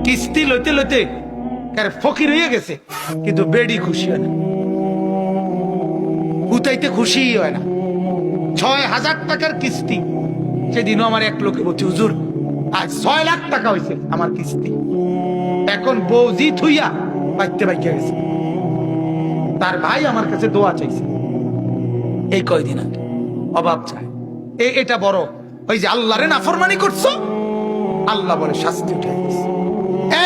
কিস্তি লইতে লইতে ফকির হয়ে গেছে, কিন্তু বেডি খুশি হয় না, উতাইতে খুশি হয় না। ৬,০০০ টাকার কিস্তি। সেদিনও আমার এক লোকে বলছে, হুজুর আজ ৬ লাখ টাকা হয়েছে আমার কিস্তি। এখন বউ জি থুইয়া বাইতে বাইকে গেছে। তার ভাই আমার কাছে দোয়া চাইছে এই কয়দিন আগে, অভাব চায়। এটা বড়, ওই যে আল্লাহরে নাফরমানি করছো, আল্লাহ বলে শাস্তি উঠাই দিছে।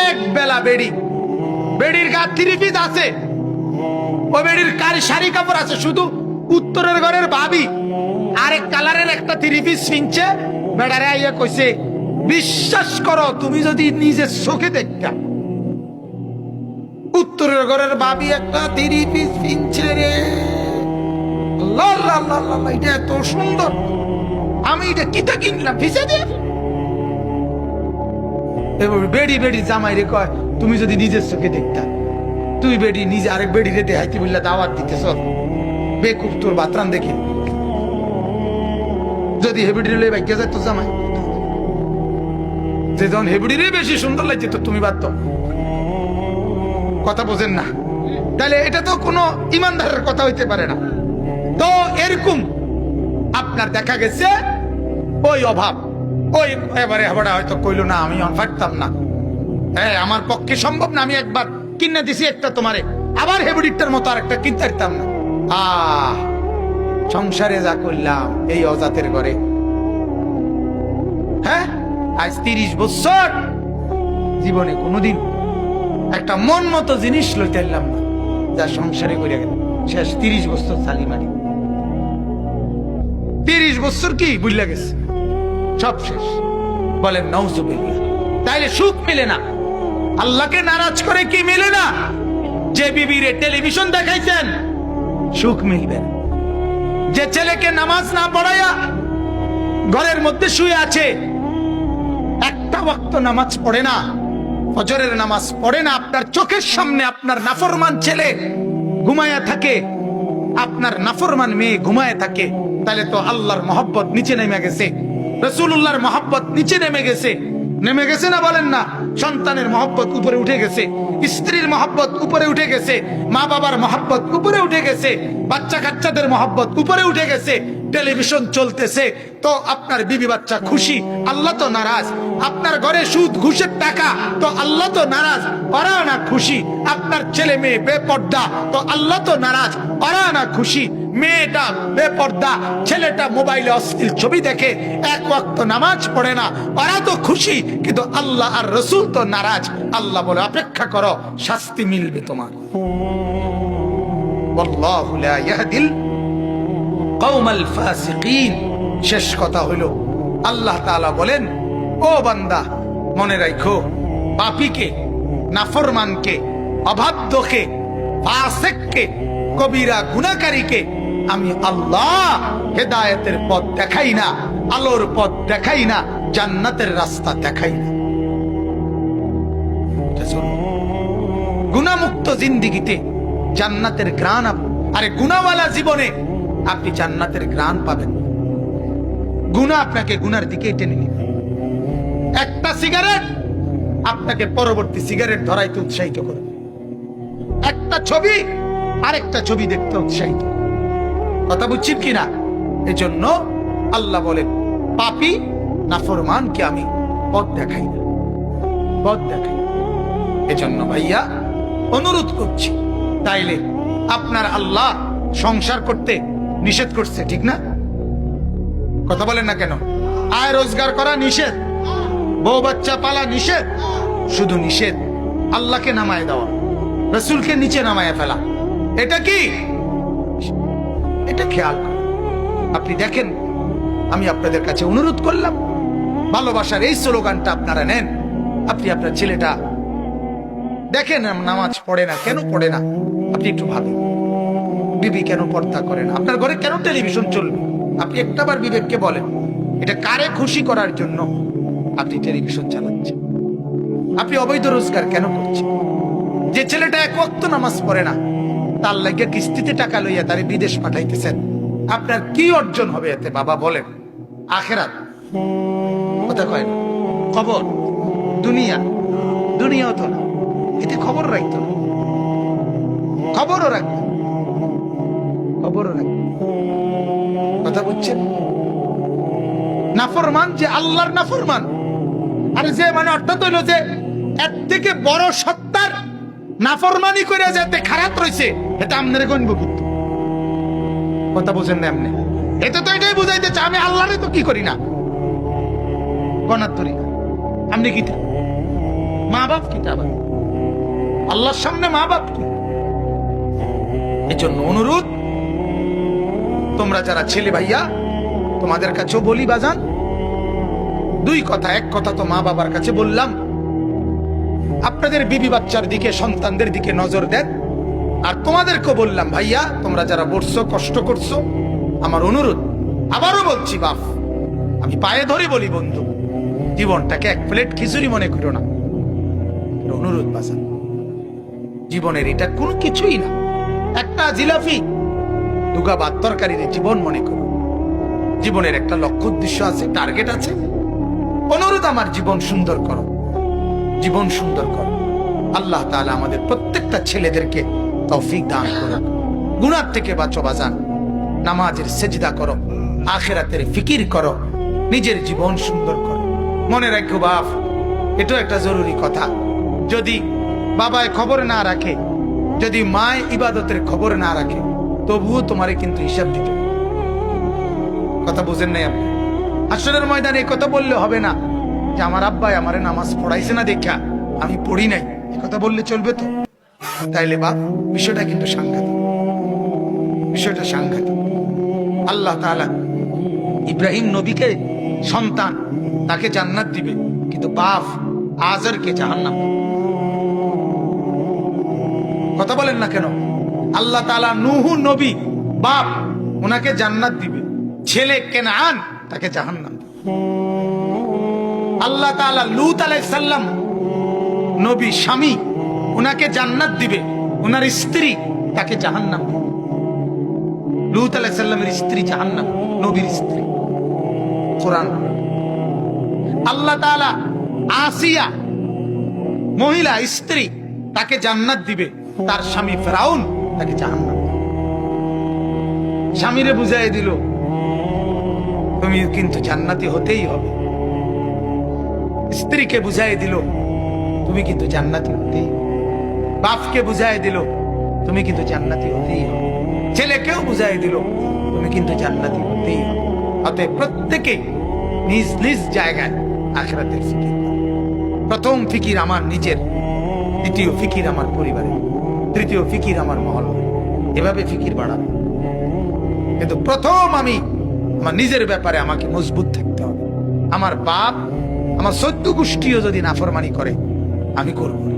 এক বেলা বেড়ির গা 3 পিস আছে, ও বেড়ির শাড়ি কাপড় আছে, শুধু উত্তরের ঘরের ভাবি আরেক কালারের একটা 3 পিস কিনছে। বেড়ারে আইয়া কইছে, বিশ্বাস করো তুমি যদি নিজের চোখে দেখতা, উত্তরের ঘরের ভাবি একটা 3 পিস কিনছে রে, আল্লাহ আল্লাহ আল্লাহ আল্লাহ, এটা এত সুন্দর, আমি এটা কিতা কিনলাম ভিসা দিয়ে। বেড়ি জামাই রে কয়, তুমি যদি নিজের চোখে দেখতা, তুই বেড়ি নিজে আরেক বেড়ি রে দেখাইতে বললা দাওয়াত দিতেছ, বেকুব তোর বাতরান দেখে। যদি হেবিডি রে বাইকে যায় তো জামাই, যে যখন হেবিডি রে বেশি সুন্দর লাগছে তো তুমি বাদ দাও। কথা বোঝেন না? তাহলে এটা তো কোনো ইমানদারের কথা হইতে পারে না। তো এরকম আপনার দেখা গেছে ওই অভাব, ওই এবারে হয়তো কইলো না আমি পারতাম না, হ্যাঁ আমার পক্ষে সম্ভব না, আমি একবার কিনে দিছি একটা তোমারে, আবার হেবুডিটার মতো আর একটা কিনতে পারতাম না। সংসারে যা করলাম এই অজাতের ঘরে, হ্যাঁ আজ 30 বছর জীবনে কোনোদিন একটা মন মতো জিনিস লইতে পারলাম না, যা সংসারে করে গেল শেষ। 30 বছর চালি মারি, 30 বছর কি বুঝলা গেছে, সব শেষ। বলেন নাউজুবিল্লাহ। তাইলে সুখ মিলে না, আল্লাহকে নারাজ করে কি মিলে না? যে বিবিরে টেলিভিশন দেখাইছেন সুখ মিলবে না, যে ছেলেকে নামাজ না পড়াইয়া ঘরের মধ্যে শুয়ে আছে, একটা ওয়াক্ত নামাজ পড়ে না, ফজরের নামাজ পড়ে না, আপনার চোখের সামনে আপনার নাফরমান ছেলে ঘুমায়া থাকে, আপনার নাফরমান মেয়ে ঘুমায় থাকে, তাহলে তো আল্লাহর মহব্বত নিচে নেমে গেছে, রাসূলুল্লাহর মহব্বত নিচে নেমে গেছে না বলেন না? সন্তানের মহব্বত উপরে উঠে গেছে, স্ত্রীর মহব্বত উপরে উঠে গেছে, মা বাবার মহব্বত উপরে উঠে গেছে, বাচ্চা কাচ্চাদের মহব্বত উপরে উঠে গেছে। টেলিভিশন চলতেছে তো আপনার বিবি বাচ্চা খুশি, আল্লাহ তো নারাজ। আপনার ঘরে সুদ ঘুষের টাকা তো আল্লাহ তো নারাজ, ওরা না খুশি। আপনার ছেলে মেয়ে বেপর্দা তো আল্লাহ তো নারাজ, ওরা না খুশি। মেয়েটা বেপর্দা, ছেলেটা মোবাইলে অশ্লীল ছবি দেখে, এক ওয়াক্ত নামাজ পড়ে না, ওরা তো খুশি, কিন্তু আল্লাহ আর রাসূল তো নারাজ। আল্লাহ বলে অপেক্ষা করো, শাস্তি মিলবে তোমার। আল্লাহু লা ইয়াহদিল কওমাল ফাসিকিন। শেষ কথা হইল আল্লাহ তাআলা বলেন, ও বান্দা মনে রাখো, পাপীকে, নাফরমানকে, অবাধ্যকে, ফাসিককে, কবিরা গুনাহকারীকে আমি আল্লাহ হেদায়েতের পথ দেখাই না, আলোর পথ দেখাই না, জান্নাতের রাস্তা দেখাই না। গুনাহমুক্ত জিন্দেগিতে জান্নাতের ঘ্রাণ, আরে গুনাহওয়ালা জীবনে আপনি জান্নাতের ঘ্রাণ পাবেন। গুনাহ আপনাকে গুনার দিকে টেনে নিবে। একটা সিগারেট আপনাকে পরবর্তী সিগারেট ধরাইতে উৎসাহিত করবে, একটা ছবি আরেকটা ছবি দেখতে উৎসাহিত। কথা বুঝছেন কিনা? এজন্য আল্লাহ বলেন, পাপী নাফরমানকে আমি পথ দেখাই না, পথ দেখাই। এজন্য ভাইয়া অনুরোধ করছি, তাইলে আপনার আল্লাহ সংসার করতে নিষেধ করছে, ঠিক না? কথা বলেন না কেন? আয় রোজগার করা নিষেধ, বউ বাচ্চা পালা নিষেধ, শুধু নিষেধ আল্লাহকে নামায় দেওয়া, রাসূলকে নিচে নামায় ফেলা। এটা কি? এটা খেয়াল করেন। আপনি দেখেন, আমি আপনাদের কাছে অনুরোধ করলাম, ভালোবাসার এই স্লোগানটা আপনারা নেন। আপনি আপনার ছেলেটা দেখেন নামাজ পড়ে না, কেন পড়ে না? আপনি একটু ভাবেন, বিবি কেন পর্দা করে না? আপনার ঘরে কেন টেলিভিশন চলবে? আপনি একটাবার বিবেককে বলেন, এটা কারে খুশি করার জন্য আপনি টেলিভিশন চালাচ্ছেন? আপনি অবৈধ রোজগার কেন করছেন? যে ছেলেটা এক ওয়াক্ত নামাজ পড়ে না, তার লাগে কিস্তিতে টাকা লইয়া তারে বিদেশ পাঠাইতেছেন, আপনার কি অর্জন হবে এতে? বাবা বলেন, আখেরাত কথা কয় না, কবর, দুনিয়া, দুনিয়াও তো না, এতে খবর রাখতো না, খবরও রাখতো, খবরও রাখতো। কথা বুঝছেন? নাফরমান যে আল্লাহর নাফরমান, আর যে মানে অর্থাৎ হইল যে এর থেকে বড় সত্তার নাফরমানি করে যেতে খারাপ রয়েছে, এটা আপনার গণব কিন্তু। কথা বুঝেন না এমনি? এটা তো এটাই বুঝাইতে চাই আমি আল্লাহরে তো কি করি না, গণার ধরি না। আপনি কি মা বাপ কি আবার আল্লাহর সামনে মা বাপ কি? এজন্য অনুরোধ, তোমরা যারা ছেলে ভাইয়া, তোমাদের কাছেও বলি বাজান, দুই কথা। এক কথা তো মা বাবার কাছে বললাম, আপনাদের বিবি বাচ্চার দিকে, সন্তানদের দিকে নজর দেন। আর তোমাদেরকেও বললাম ভাইয়া, তোমরা যারা বসছো, কষ্ট করছো, আমার অনুরোধ, আবারও বলছি বাপ, আমি পায়ে ধরে বলি বন্ধু, জীবনটাকে এক প্লেট খিচুড়ি মনে করো না। অনুরোধ বাজান, জীবনের এটা কোনো কিছুই না, একটা জিলাপি দুগা ভাত তরকারির জীবন মনে করো। জীবনের একটা লক্ষ্য উদ্দেশ্য আছে, টার্গেট আছে। অনুরোধ, আমার জীবন সুন্দর করো, জীবন সুন্দর করো। আল্লাহ তাআলা আমাদের প্রত্যেকটা ছেলেদেরকে তৌফিক দান করুন। গুনাহ থেকে বাঁচো বাজান, নামাজের সেজদা করো, আখিরাতের ফিকির করো, নিজের জীবন সুন্দর করো। মনে রাখো বাপ, এটা একটা জরুরি কথা, যদি বাবায় খবর না রাখে, যদি মায় ইবাদতের খবর না রাখে, তবুও তোমারে কিন্তু হিসাব দিতে। কথা বুঝেন নাই আপনি? হাসরের ময়দানে এই কথা বললে হবে না যে আমার আব্বাই আমারে নামাজ পড়াইছে না দেখা আমি পড়ি নাই, এই কথা বললে চলবে তো? তাইলে বাপ, বিষয়টা কিন্তু সাংঘাতিক, বিষয়টা সাংঘাতিক। আল্লাহ তাআলা ইব্রাহিম নবীকে সন্তান, তাকে জান্নাত দিবে, কিন্তু বাপ আজরকে জাহান্নাম। কথা বলেন না কেন? আল্লাহ তাআলা নূহ নবী বাপ, ওনাকে জান্নাত দিবে, ছেলে কেনান তাকে জাহান্নাম দিবে। আল্লাহ তাআলা লূত আলাইহিস সালাম নবী স্বামী, ওনাকে জান্নাত দিবে, ওনার স্ত্রী তাকে জাহান্নাম দিবে। লূত আলাইহিস সালামের স্ত্রী জাহান্নাম, নবীর স্ত্রী। কোরআন। আল্লাহ তাআলা আসিয়া মহিলা স্ত্রী, তাকে জান্নাত দিবে, তার স্বামী ফেরাউন তাকে জাহান্নাম দিবে। স্বামীরে বুঝাই দিল তুমি কিন্তু জান্নাতি হতেই হবে, স্ত্রীকে বুঝাই দিল তুমি কিন্তু জান্নাতি হতেই হবে, বাপকে বুঝাই দিল তুমি কিন্তু জান্নাতি হতেই হবে, ছেলেকেও বুঝাই দিল তুমি কিন্তু জান্নাতি হতেই হবে। অতএব প্রত্যেকে নিজ নিজ জায়গায় আখিরাতের ফিকির। প্রথম ফিকির আমার নিজের, দ্বিতীয় ফিকির আমার পরিবারের, তৃতীয় ফিকির আমার মহল্লা। এভাবে ফিকির বাড়াবো, কিন্তু প্রথম আমি আমার নিজের ব্যাপারে আমাকে মজবুত থাকতে হবে। আমার বাপ, আমার 14 গোষ্ঠীও যদি নাফরমানি করে, আমি করব না।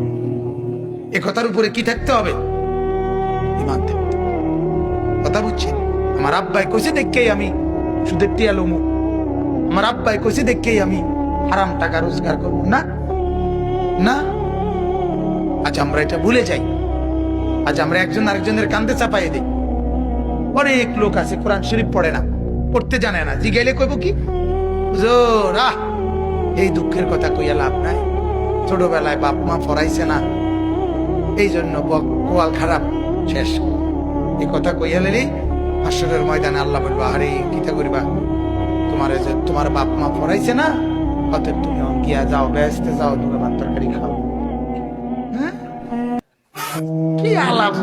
এ কথার উপরে কি থাকতে হবে? ঈমান থাকতে হবে। কথা বুঝছেন? আমার আব্বাই কইছে দেখেই আমি সুদের টিয়া লমু, আমার আব্বাই কইছে দেখেই আমি হারাম টাকা রোজগার করব না, না। আজ আমরা এটা ভুলে যাই, আজ আমরা একজন আরেকজনের কান্দে চাপাই দিই। অনেক লোক আছে কোরআন শরীফ পড়ে না, পড়তে জানে না, জিগাইলে কইব কি হুজুর, এই দুঃখের কথা কইয়া লাভ নাই, ছোটবেলায় বাপ মা পড়াইছে না, এই জন্য গোয়াল খারাপ, শেষ। এই কথা কইয়া লেলি হাসরের ময়দানে আল্লাহ বলবা, আরে কিতা করিবা, তোমার বাপ মা পড়াইছে না, অতএব তুমি গিয়া যাও, বেহেশতে যাও, তুমি ভাত তরকারি খাও। হ্যাঁ, কি আলাপ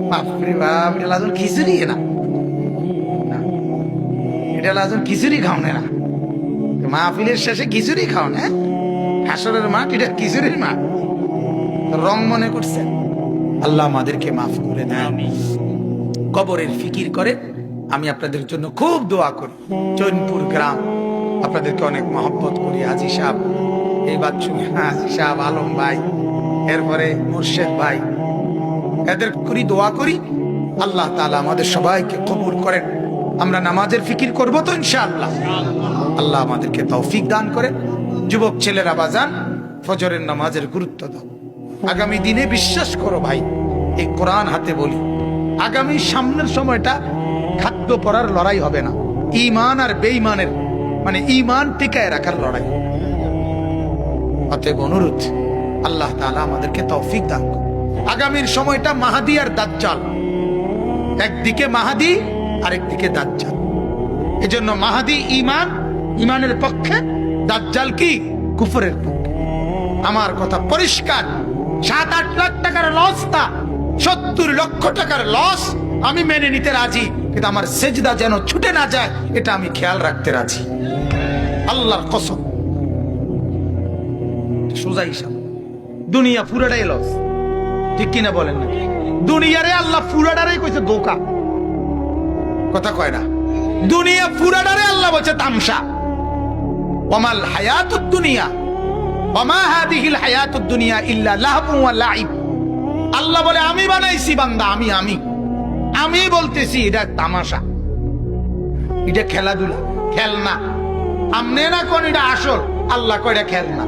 বাপরে বাপ, এটা লাজন খিচুড়ি না, এটা লাজন খিচুড়ি খাও না, মাহফিলের শেষে খিচুড়ি খাও না, হাসরের মাঠ এটা খিচুড়ির মাঠ, রং মনে করছেন। আল্লাহ আমাদেরকে মাফ করে দেন। কবরের ফিকির করে আমি আপনাদের জন্য খুব দোয়া করি। চৈনপুর গ্রাম, আপনাদেরকে অনেক মহব্বত করি। হাজী সাহেব, এই বাচ্চু হাজী সাহেব, আলম ভাই, এরপরে মুর্শেদ ভাই, এদের করি দোয়া করি আল্লাহ তাআলা আমাদের সবাইকে কবুল করেন। আমরা নামাজের ফিকির করব তো ইনশাআল্লাহ। আল্লাহ আমাদেরকে তৌফিক দান করেন। যুবক ছেলেরা বাজান, ফজরের নামাজের গুরুত্ব দাও। আগামী দিনে বিশ্বাস করো ভাই, এই কোরআন হাতে বলি, আগামী সামনের সময়টা খাদ্য পড়ার লড়াই হবে না, ঈমান আর বেঈমানের, মানে ঈমান টিকায় রাখার লড়াই। অতএব অনুরোধ, আল্লাহ তাআলা আমাদেরকে তৌফিক দান করুন। আগামীর সময়টা মাহাদি আর দাজ্জাল, একদিকে মাহাদি আরেকদিকে দাজ্জাল। এজন্য মাহাদি ইমানের পক্ষে, দাজ্জাল কি কুফরের পক্ষে। আমার কথা পরিষ্কার, 7-8 লাখ টাকার লস তা 70 লক্ষ টাকার লস আমি মেনে নিতে রাজি, কিন্তু আমার সেজদা যেন ছুটে না যায় এটা আমি খেয়াল রাখতে রাজি, আল্লাহর কসম। সোজা হিসাব, দুনিয়া পুরাটাই লস, ঠিক কিনা বলেন না? দুনিয়ারে আল্লাহ পুরাটারে কইছে ধোঁকা, কথা কয় না? দুনিয়া পুরাটারে আল্লাহ বলছে তামসা। ওয়ামাল হায়াতুদ দুনিয়া ওয়ামা হাদিহিল হায়াতুদ দুনিয়া ইল্লা লাহবুন ওয়া লাইব। আল্লাহ বলে আমি বানাইছি বান্দা, আমি বলতেছি এটা তামাশা, এটা খেলাধুলা, খেলনা। আমনে না কোন এটা আসল, আল্লাহ কয় এটা খেলনা।